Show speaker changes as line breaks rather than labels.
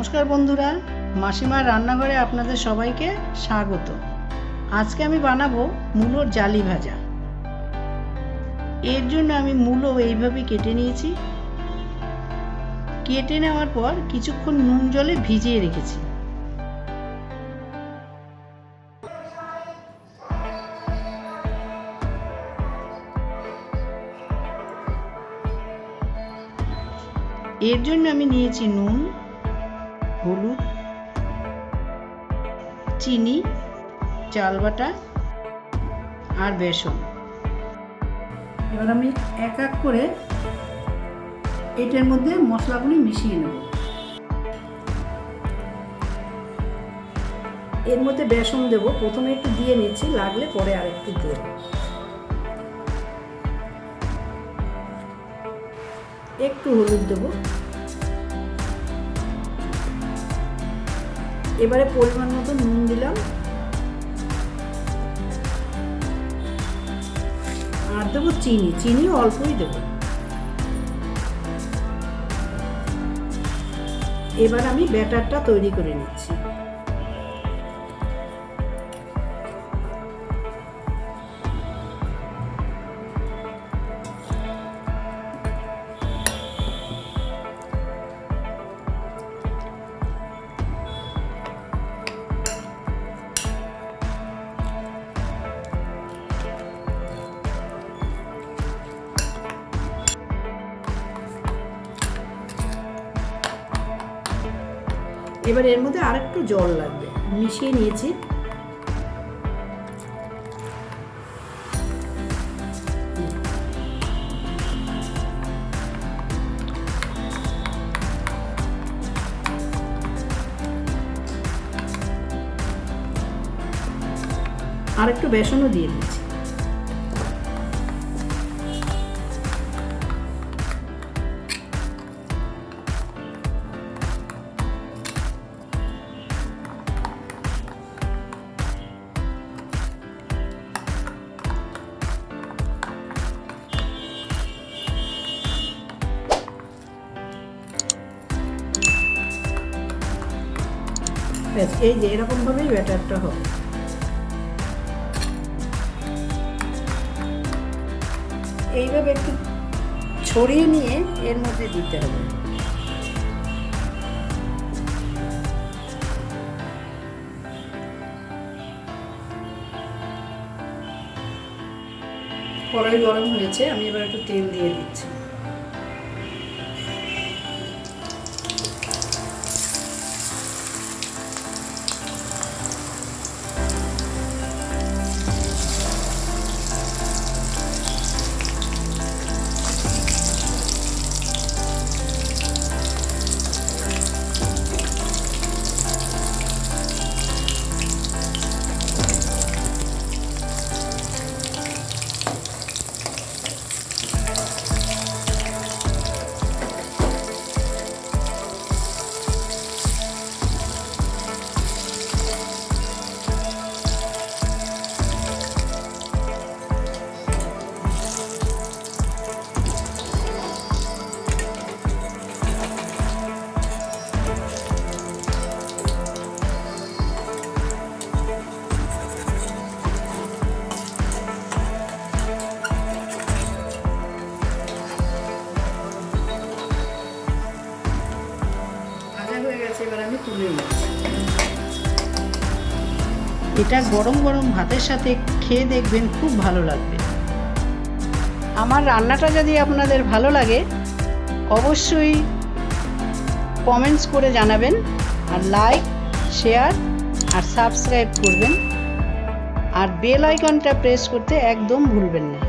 नमस्कार बंधुरा मासिमार रान्नाघरे आपनादेर सबाइके स्वागत। आज के आमी बानाबो मूलोर जाली भाजा। एर जोन्नो आमी मूलो एइभाবে केटे निয়েছি। केटे नेওয়ার পর কিছুক্ষণ নুন জলে ভিজিয়ে রেখেছি। एर जोन्नो आमी निয়েছি নুন, হলুদ, চিনি, চাল বাটা আর বেসন। এবার আমি এক এক করে এটার মধ্যে মশলাগুলি মিশিয়ে নেব। এর মধ্যে বেসন দেব, প্রথমে একটু দিয়ে নিচ্ছি, লাগলে পরে আরেকটু দেব। একটু হলুদ দেব। এবারে পরিমাণ মতো নুন দিলাম আর দেবো চিনি। চিনি অল্পই দেব। এবার আমি ব্যাটারটা তৈরি করে নিচ্ছি। এবার এর মধ্যে আরেকটু জল লাগবে, মিশিয়ে নিয়েছি। আরেকটু বেসনও দিয়ে দিচ্ছি। এই যে এরকম ভাবেই ব্যাটারটা হবে। এইভাবে একটু ছড়িয়ে নিয়ে এর মধ্যে দিতে হবে। কড়াই গরম হয়েছে, আমি এবার একটু তেল দিয়ে দিচ্ছি। এবার আমি তুলে নিচ্ছি। এটা গরম গরম ভাতের সাথে খেয়ে দেখবেন, খুব ভালো লাগবে। আমার রান্নাটা যদি আপনাদের ভালো লাগে অবশ্যই কমেন্টস করে জানাবেন, আর লাইক, শেয়ার আর সাবস্ক্রাইব করবেন, আর বেল আইকনটা প্রেস করতে একদম ভুলবেন না।